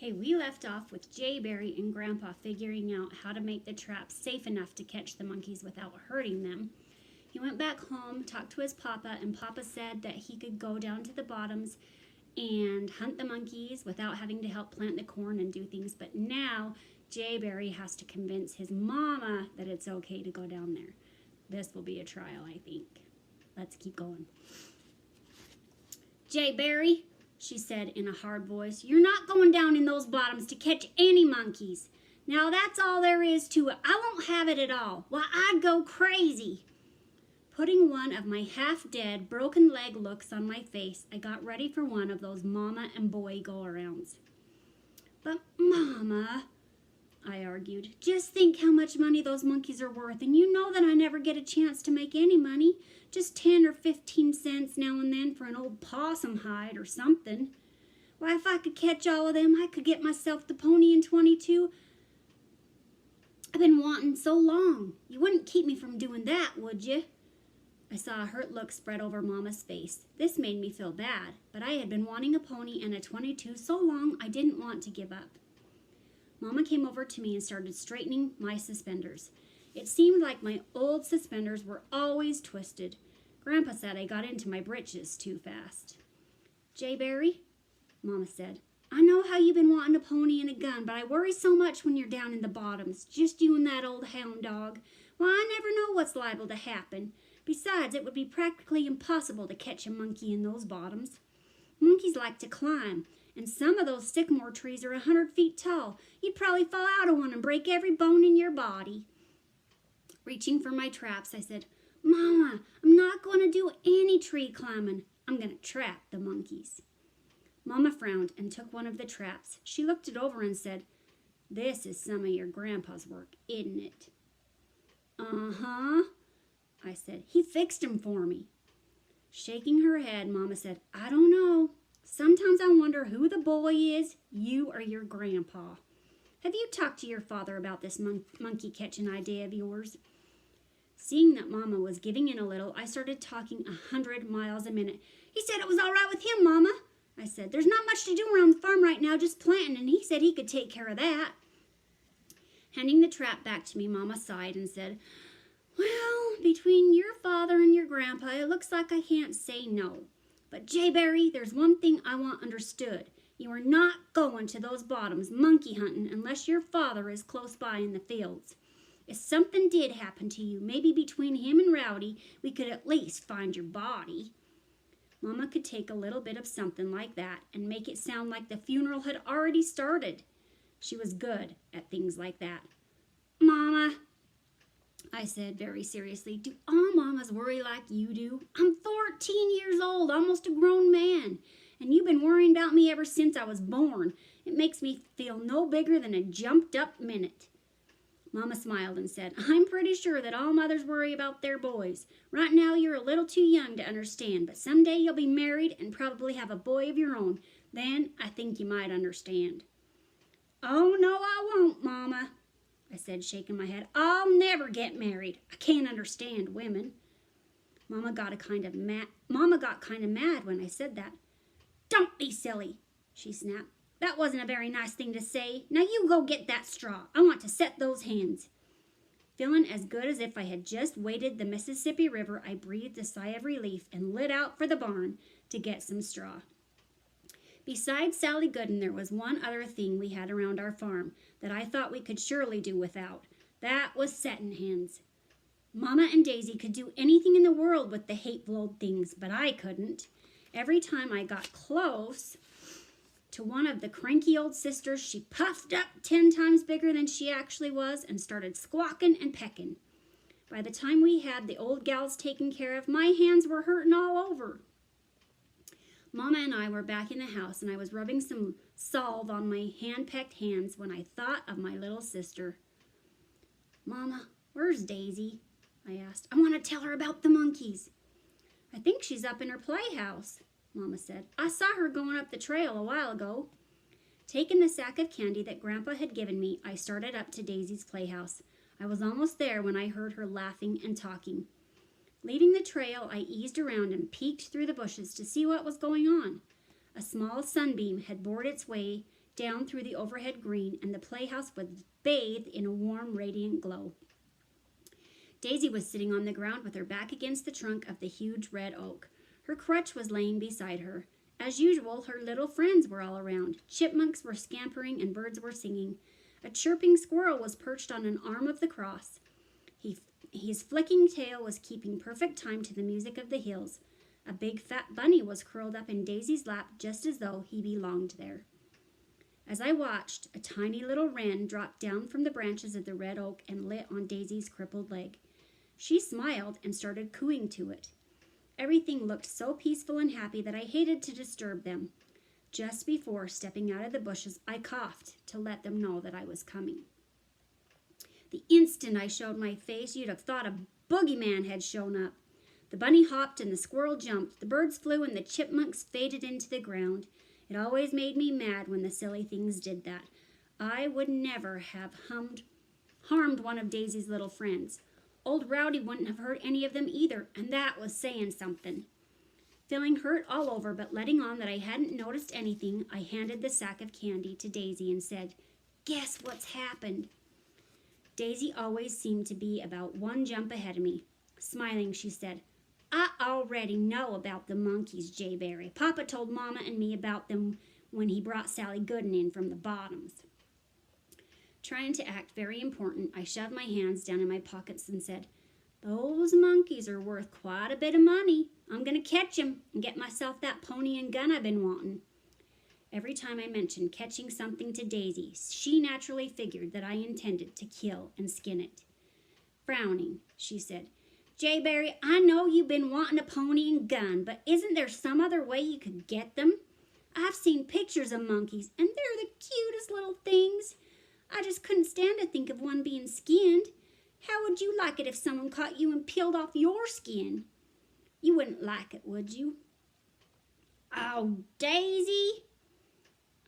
Okay, we left off with Jayberry and Grandpa figuring out how to make the traps safe enough to catch the monkeys without hurting them. He went back home, talked to his papa, and Papa said that he could go down to the bottoms and hunt the monkeys without having to help plant the corn and do things. But now Jayberry has to convince his mama that it's okay to go down there. This will be a trial, I think. Let's keep going. Jayberry, she said in a hard voice, you're not going down in those bottoms to catch any monkeys. Now that's all there is to it. I won't have it at all. Why, I'd go crazy. Putting one of my half-dead, broken leg looks on my face, I got ready for one of those mama and boy go-arounds. But Mama, I argued, just think how much money those monkeys are worth, and you know that I never get a chance to make any money, just 10 or 15 cents now and then for an old possum hide or something. Why, if I could catch all of them, I could get myself the pony in 22. I've been wanting so long. You wouldn't keep me from doing that, would you? I saw a hurt look spread over Mama's face. This made me feel bad, but I had been wanting a pony and a 22 so long I didn't want to give up. Mama came over to me and started straightening my suspenders. It seemed like my old suspenders were always twisted. Grandpa said I got into my britches too fast. Jayberry, Mama said, I know how you've been wanting a pony and a gun, but I worry so much when you're down in the bottoms, just you and that old hound dog. Why, I never know what's liable to happen. Besides, it would be practically impossible to catch a monkey in those bottoms. Monkeys like to climb, and some of those sycamore trees are 100 feet tall. You'd probably fall out of one and break every bone in your body. Reaching for my traps, I said, Mama, I'm not going to do any tree climbing. I'm going to trap the monkeys. Mama frowned and took one of the traps. She looked it over and said, This is some of your grandpa's work, isn't it? Uh-huh, I said. He fixed him for me. Shaking her head, Mama said, I don't know. Sometimes I wonder who the boy is, you or your grandpa. Have you talked to your father about this monkey catching idea of yours? Seeing that Mama was giving in a little, I started talking 100 miles a minute. He said it was all right with him, Mama. I said, there's not much to do around the farm right now, just planting, and he said he could take care of that. Handing the trap back to me, Mama sighed and said, well, between your father and your grandpa, it looks like I can't say no. But Jayberry, there's one thing I want understood. You are not going to those bottoms monkey hunting unless your father is close by in the fields. If something did happen to you, maybe between him and Rowdy, we could at least find your body. Mama could take a little bit of something like that and make it sound like the funeral had already started. She was good at things like that. Mama, I said very seriously, do all mamas worry like you do? I'm 14 years old, almost a grown man, and you've been worrying about me ever since I was born. It makes me feel no bigger than a jumped-up minute. Mama smiled and said, I'm pretty sure that all mothers worry about their boys. Right now you're a little too young to understand, but someday you'll be married and probably have a boy of your own. Then I think you might understand. Oh, no, I won't, Mama, I said, shaking my head. I'll never get married. I can't understand women. Mama got kind of mad when I said that. Don't be silly, she snapped. That wasn't a very nice thing to say. Now you go get that straw. I want to set those hens. Feeling as good as if I had just waded the Mississippi River, I breathed a sigh of relief and lit out for the barn to get some straw. Besides Sally Gooden, there was one other thing we had around our farm that I thought we could surely do without. That was setting hens. Mama and Daisy could do anything in the world with the hateful old things, but I couldn't. Every time I got close to one of the cranky old sisters, she puffed up 10 times bigger than she actually was and started squawking and pecking. By the time we had the old gals taken care of, my hands were hurting all over. Mama and I were back in the house, and I was rubbing some salve on my hand-pecked hands when I thought of my little sister. Mama, where's Daisy? I asked. I want to tell her about the monkeys. I think she's up in her playhouse, Mama said. I saw her going up the trail a while ago. Taking the sack of candy that Grandpa had given me, I started up to Daisy's playhouse. I was almost there when I heard her laughing and talking. Leaving the trail, I eased around and peeked through the bushes to see what was going on. A small sunbeam had bored its way down through the overhead green, and the playhouse was bathed in a warm, radiant glow. Daisy was sitting on the ground with her back against the trunk of the huge red oak. Her crutch was laying beside her. As usual, her little friends were all around. Chipmunks were scampering and birds were singing. A chirping squirrel was perched on an arm of the cross. His flicking tail was keeping perfect time to the music of the hills. A big fat bunny was curled up in Daisy's lap just as though he belonged there. As I watched, a tiny little wren dropped down from the branches of the red oak and lit on Daisy's crippled leg. She smiled and started cooing to it. Everything looked so peaceful and happy that I hated to disturb them. Just before stepping out of the bushes, I coughed to let them know that I was coming. The instant I showed my face, you'd have thought a boogeyman had shown up. The bunny hopped and the squirrel jumped. The birds flew and the chipmunks faded into the ground. It always made me mad when the silly things did that. I would never have harmed one of Daisy's little friends. Old Rowdy wouldn't have hurt any of them either, and that was saying something. Feeling hurt all over, but letting on that I hadn't noticed anything, I handed the sack of candy to Daisy and said, "Guess what's happened?" Daisy always seemed to be about one jump ahead of me. Smiling, she said, "I already know about the monkeys, Jayberry. Papa told Mama and me about them when he brought Sally Gooden in from the Bottoms." Trying to act very important, I shoved my hands down in my pockets and said, "Those monkeys are worth quite a bit of money. I'm going to catch 'em and get myself that pony and gun I've been wanting." Every time I mentioned catching something to Daisy, she naturally figured that I intended to kill and skin it. Frowning, she said, "Jayberry, I know you've been wanting a pony and gun, but isn't there some other way you could get them? I've seen pictures of monkeys, and they're the cutest little things. I just couldn't stand to think of one being skinned. How would you like it if someone caught you and peeled off your skin? You wouldn't like it, would you?" "Oh, Daisy,"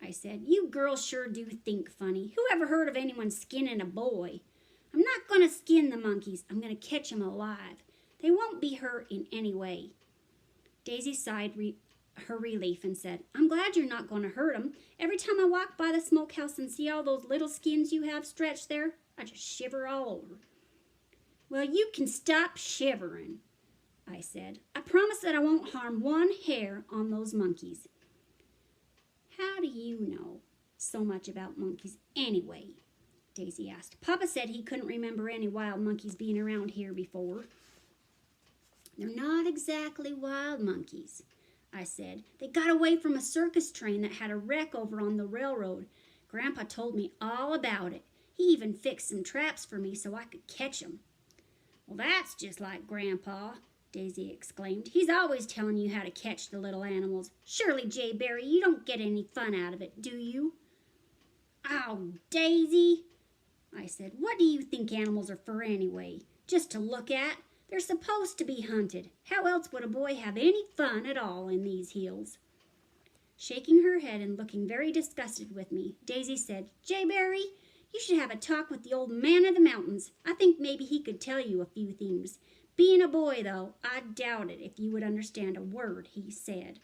I said, "you girls sure do think funny. Who ever heard of anyone skinning a boy? I'm not going to skin the monkeys. I'm going to catch them alive. They won't be hurt in any way." Daisy sighed her relief and said, "I'm glad you're not going to hurt them. Every time I walk by the smokehouse and see all those little skins you have stretched there, I just shiver all over." "Well, you can stop shivering," I said. "I promise that I won't harm one hair on those monkeys." "How do you know so much about monkeys anyway?" Daisy asked. "Papa said he couldn't remember any wild monkeys being around here before." "They're not exactly wild monkeys," I said. "They got away from a circus train that had a wreck over on the railroad. Grandpa told me all about it. He even fixed some traps for me so I could catch them." "Well, that's just like Grandpa," Daisy exclaimed. "He's always telling you how to catch the little animals. Surely, Jayberry, you don't get any fun out of it, do you?" "Oh, Daisy," I said, "what do you think animals are for anyway? Just to look at? They're supposed to be hunted. How else would a boy have any fun at all in these hills?" Shaking her head and looking very disgusted with me, Daisy said, "Jayberry, you should have a talk with the old man of the mountains. I think maybe he could tell you a few things. Being a boy, though, I doubt it if you would understand a word he said."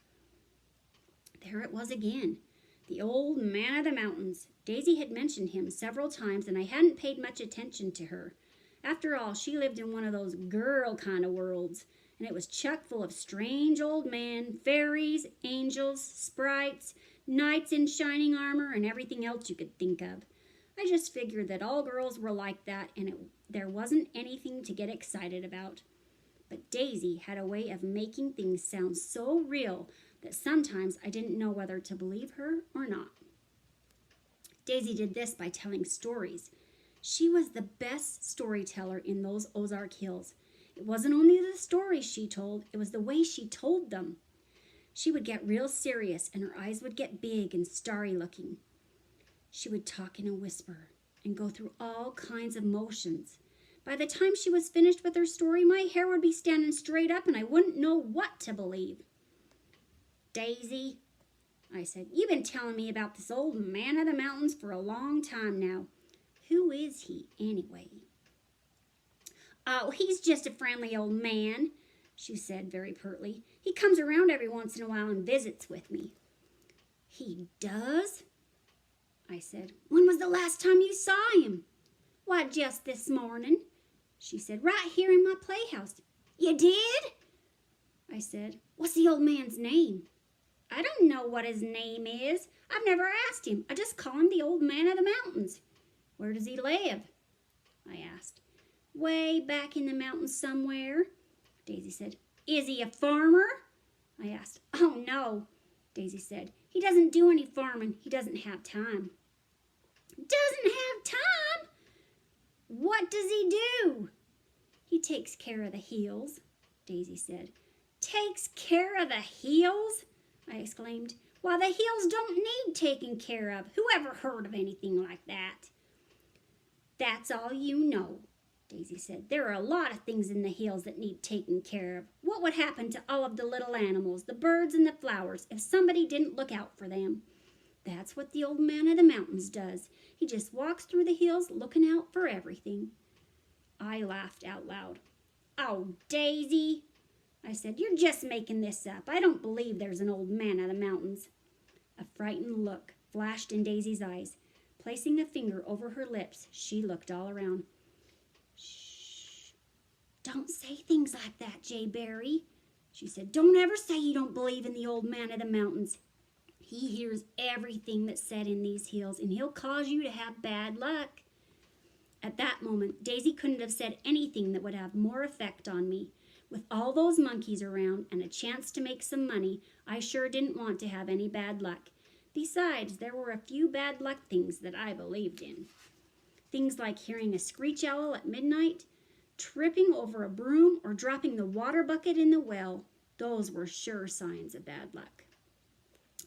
There it was again. The old man of the mountains. Daisy had mentioned him several times, and I hadn't paid much attention to her. After all, she lived in one of those girl kind of worlds, and it was chock full of strange old men, fairies, angels, sprites, knights in shining armor, and everything else you could think of. I just figured that all girls were like that, and there wasn't anything to get excited about. But Daisy had a way of making things sound so real that sometimes I didn't know whether to believe her or not. Daisy did this by telling stories. She was the best storyteller in those Ozark Hills. It wasn't only the stories she told, it was the way she told them. She would get real serious, and her eyes would get big and starry looking. She would talk in a whisper and go through all kinds of motions. By the time she was finished with her story, my hair would be standing straight up and I wouldn't know what to believe. "Daisy," I said, "you've been telling me about this old man of the mountains for a long time now. Who is he, anyway?" "Oh, he's just a friendly old man," she said very pertly. "He comes around every once in a while and visits with me." "He does?" I said. When was the last time you saw him? Why, just this morning, she said, right here in my playhouse. You did? I said. What's the old man's name? I don't know what his name is. I've never asked him. I just call him the old man of the mountains. Where does he live? I asked. Way back in the mountains somewhere, Daisy said. Is he a farmer? I asked. Oh, no, Daisy said. He doesn't do any farming. He doesn't have time. Doesn't have time? What does he do? He takes care of the hills, Daisy said. Takes care of the hills? I exclaimed. Why, the hills don't need taking care of. Who ever heard of anything like that? That's all you know, Daisy said. There are a lot of things in the hills that need taken care of. What would happen to all of the little animals, the birds and the flowers, if somebody didn't look out for them? That's what the old man of the mountains does. He just walks through the hills looking out for everything. I laughed out loud. Oh, Daisy, I said, you're just making this up. I don't believe there's an old man of the mountains. A frightened look flashed in Daisy's eyes. Placing a finger over her lips, she looked all around. Shh. Don't say things like that, Jay Barry, she said. Don't ever say you don't believe in the old man of the mountains. He hears everything that's said in these hills, and he'll cause you to have bad luck. At that moment, Daisy couldn't have said anything that would have more effect on me. With all those monkeys around and a chance to make some money, I sure didn't want to have any bad luck. Besides, there were a few bad luck things that I believed in. Things like hearing a screech owl at midnight, tripping over a broom, or dropping the water bucket in the well. Those were sure signs of bad luck.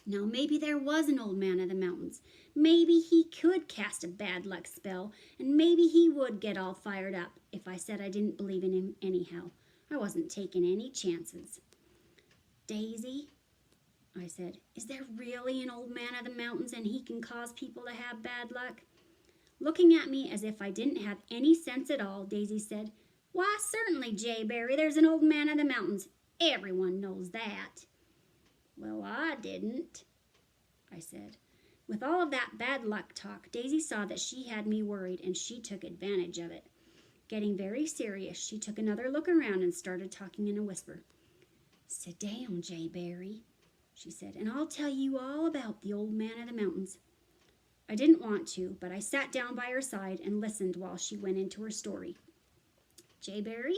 Now, maybe there was an old man of the mountains. Maybe he could cast a bad luck spell, and maybe he would get all fired up if I said I didn't believe in him anyhow. I wasn't taking any chances. Daisy, I said, is there really an old man of the mountains and he can cause people to have bad luck? Looking at me as if I didn't have any sense at all, Daisy said, why, certainly, Jay Barry, there's an old man of the mountains. Everyone knows that. Well, I didn't, I said. With all of that bad luck talk, Daisy saw that she had me worried, and she took advantage of it. Getting very serious, she took another look around and started talking in a whisper. Sit down, Jay Barry, she said, and I'll tell you all about the old man of the mountains. I didn't want to, but I sat down by her side and listened while she went into her story. Jay Barry,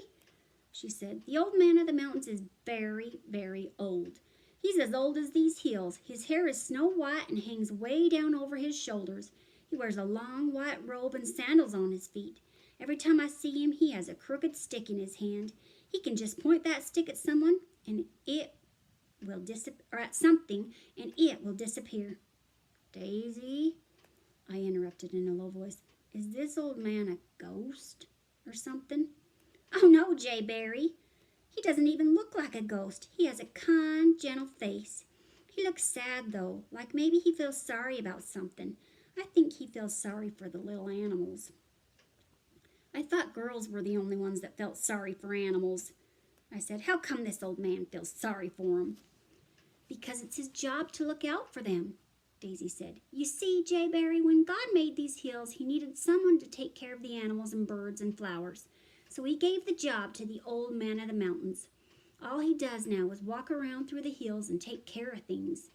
she said, the old man of the mountains is very, very old. He's as old as these hills. His hair is snow white and hangs way down over his shoulders. He wears a long white robe and sandals on his feet. Every time I see him, he has a crooked stick in his hand. He can just point that stick at someone and it will at something, and it will disappear. Daisy, I interrupted in a low voice, is this old man a ghost or something? Oh, no, Jay Barry. He doesn't even look like a ghost. He has a kind, gentle face. He looks sad, though, like maybe he feels sorry about something. I think he feels sorry for the little animals. I thought girls were the only ones that felt sorry for animals. I said, how come this old man feels sorry for them? Because it's his job to look out for them, Daisy said. You see, Jay Barry, when God made these hills, he needed someone to take care of the animals and birds and flowers. So he gave the job to the old man of the mountains. All he does now is walk around through the hills and take care of things.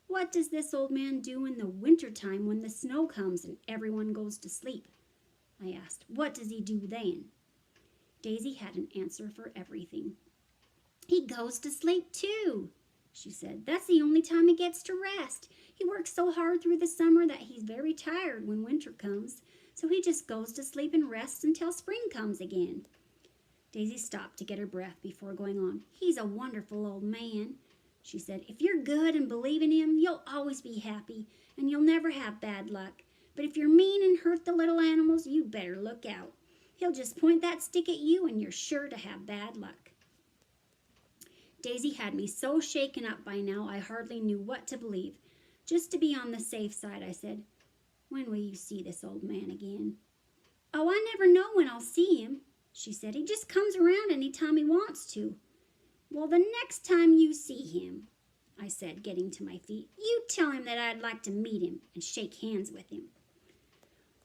What does this old man do in the wintertime when the snow comes and everyone goes to sleep? I asked. What does he do then? Daisy had an answer for everything. He goes to sleep too, she said. That's the only time he gets to rest. He works so hard through the summer that he's very tired when winter comes. So he just goes to sleep and rests until spring comes again. Daisy stopped to get her breath before going on. He's a wonderful old man, she said. If you're good and believe in him, you'll always be happy, and you'll never have bad luck. But if you're mean and hurt the little animals, you better look out. He'll just point that stick at you, and you're sure to have bad luck. Daisy had me so shaken up by now I hardly knew what to believe. Just to be on the safe side, I said, when will you see this old man again? Oh, I never know when I'll see him, she said. He just comes around any time he wants to. Well, the next time you see him, I said, getting to my feet. You tell him that I'd like to meet him and shake hands with him.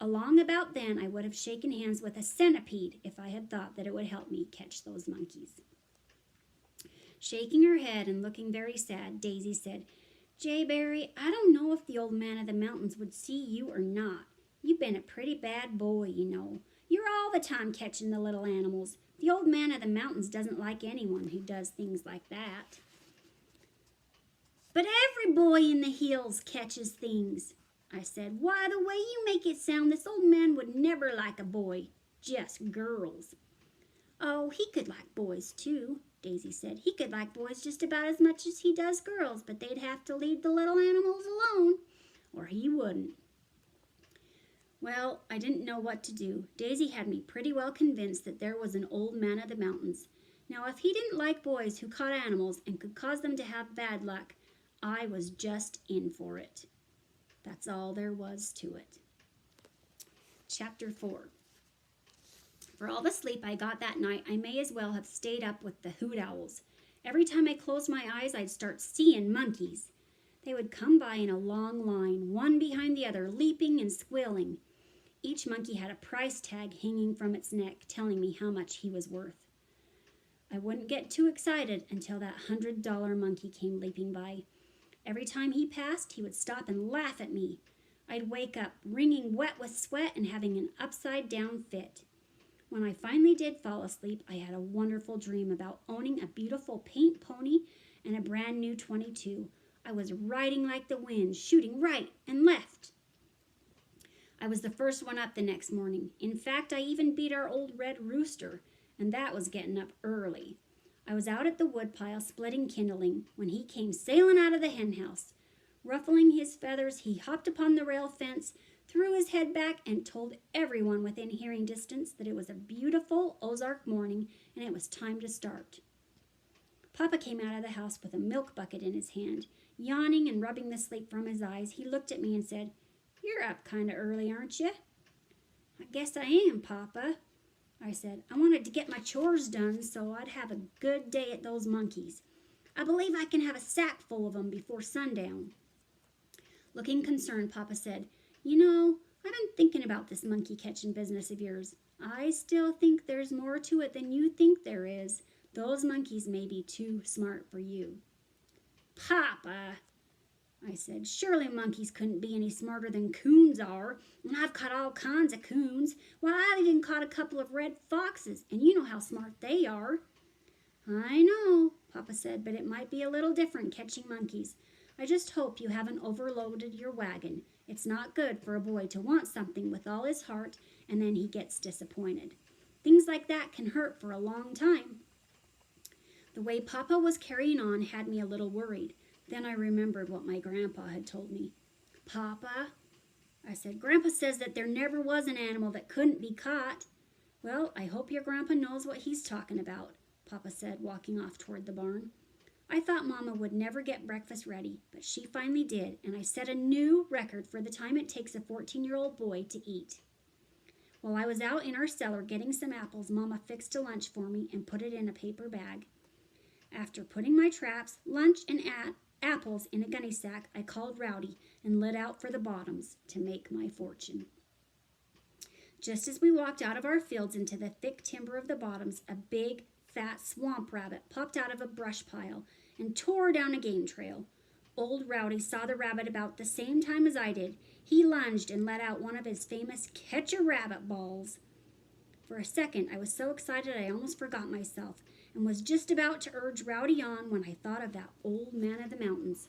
Along about then, I would have shaken hands with a centipede if I had thought that it would help me catch those monkeys. Shaking her head and looking very sad, Daisy said, Jay Barry, I don't know if the old man of the mountains would see you or not. You've been a pretty bad boy, you know. You're all the time catching the little animals. The old man of the mountains doesn't like anyone who does things like that. But every boy in the hills catches things, I said. Why, the way you make it sound, this old man would never like a boy, just girls. Oh, he could like boys too, Daisy said. He could like boys just about as much as he does girls, but they'd have to leave the little animals alone, or he wouldn't. Well, I didn't know what to do. Daisy had me pretty well convinced that there was an old man of the mountains. Now, if he didn't like boys who caught animals and could cause them to have bad luck, I was just in for it. That's all there was to it. Chapter 4. For all the sleep I got that night, I may as well have stayed up with the hoot owls. Every time I closed my eyes, I'd start seeing monkeys. They would come by in a long line, one behind the other, leaping and squealing. Each monkey had a price tag hanging from its neck, telling me how much he was worth. I wouldn't get too excited until that $100 monkey came leaping by. Every time he passed, he would stop and laugh at me. I'd wake up, wringing wet with sweat and having an upside-down fit. When I finally did fall asleep, I had a wonderful dream about owning a beautiful paint pony and a brand new .22. I was riding like the wind, shooting right and left. I was the first one up the next morning. In fact, I even beat our old red rooster, and that was getting up early. I was out at the woodpile splitting kindling when he came sailing out of the henhouse. Ruffling his feathers, he hopped upon the rail fence, threw his head back, and told everyone within hearing distance that it was a beautiful Ozark morning and it was time to start. Papa came out of the house with a milk bucket in his hand. Yawning and rubbing the sleep from his eyes, he looked at me and said, "You're up kind of early, aren't you?" "I guess I am, Papa," I said. "I wanted to get my chores done so I'd have a good day at those monkeys. I believe I can have a sack full of them before sundown." Looking concerned, Papa said, "You know, I've been thinking about this monkey catching business of yours. I still think there's more to it than you think there is. Those monkeys may be too smart for you." "Papa," I said, "surely monkeys couldn't be any smarter than coons are, and I've caught all kinds of coons. Why, I've even caught a couple of red foxes, and you know how smart they are." "I know," Papa said, "but it might be a little different catching monkeys. I just hope you haven't overloaded your wagon. It's not good for a boy to want something with all his heart, and then he gets disappointed. Things like that can hurt for a long time." The way Papa was carrying on had me a little worried. Then I remembered what my grandpa had told me. "Papa," I said, "Grandpa says that there never was an animal that couldn't be caught." "Well, I hope your grandpa knows what he's talking about," Papa said, walking off toward the barn. I thought Mama would never get breakfast ready, but she finally did, and I set a new record for the time it takes a 14-year-old boy to eat. While I was out in our cellar getting some apples, Mama fixed a lunch for me and put it in a paper bag. After putting my traps, lunch, and apples in a gunny sack, I called Rowdy and lit out for the bottoms to make my fortune. Just as we walked out of our fields into the thick timber of the bottoms, a big, fat swamp rabbit popped out of a brush pile and tore down a game trail. Old Rowdy saw the rabbit about the same time as I did. He lunged and let out one of his famous catch-a-rabbit balls. For a second, I was so excited I almost forgot myself and was just about to urge Rowdy on when I thought of that old man of the mountains.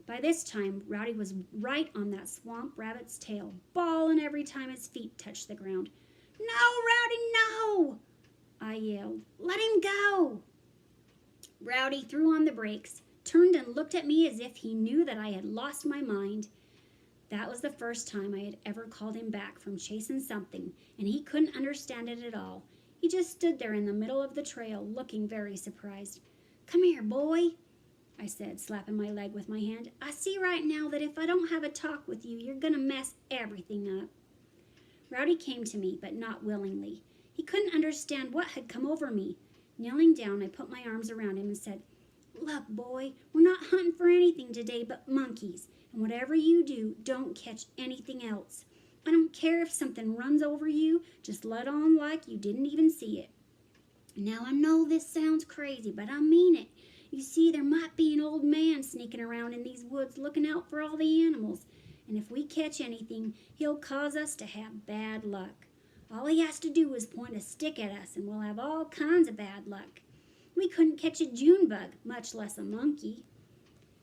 By this time, Rowdy was right on that swamp rabbit's tail, bawling every time his feet touched the ground. "No, Rowdy, no!" I yelled. "Let him go!" Rowdy threw on the brakes, turned and looked at me as if he knew that I had lost my mind. That was the first time I had ever called him back from chasing something, and he couldn't understand it at all. He just stood there in the middle of the trail, looking very surprised. "Come here, boy," I said, slapping my leg with my hand. "I see right now that if I don't have a talk with you, you're going to mess everything up." Rowdy came to me, but not willingly. He couldn't understand what had come over me. Kneeling down, I put my arms around him and said, Look, boy, we're not hunting for anything today but monkeys. And whatever you do, don't catch anything else. I don't care if something runs over you, just let on like you didn't even see it. Now, I know this sounds crazy, but I mean it. You see, there might be an old man sneaking around in these woods looking out for all the animals. And if we catch anything, he'll cause us to have bad luck. All he has to do is point a stick at us, and we'll have all kinds of bad luck. We couldn't catch a June bug, much less a monkey.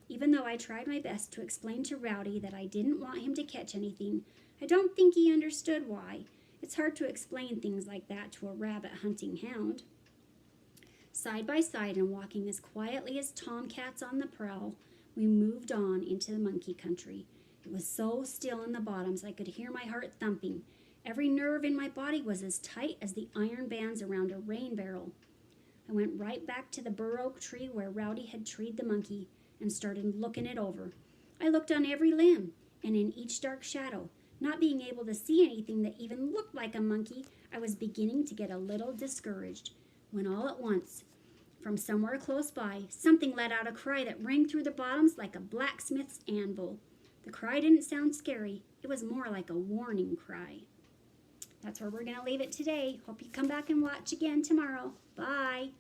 Even though I tried my best to explain to Rowdy that I didn't want him to catch anything, I don't think he understood why. It's hard to explain things like that to a rabbit hunting hound. Side by side and walking as quietly as tomcats on the prowl, we moved on into the monkey country. It was so still in the bottoms I could hear my heart thumping. Every nerve in my body was as tight as the iron bands around a rain barrel. I went right back to the bur oak tree where Rowdy had treed the monkey and started looking it over. I looked on every limb and in each dark shadow. Not being able to see anything that even looked like a monkey, I was beginning to get a little discouraged when all at once, from somewhere close by, something let out a cry that rang through the bottoms like a blacksmith's anvil. The cry didn't sound scary. It was more like a warning cry. That's where we're going to leave it today. Hope you come back and watch again tomorrow. Bye.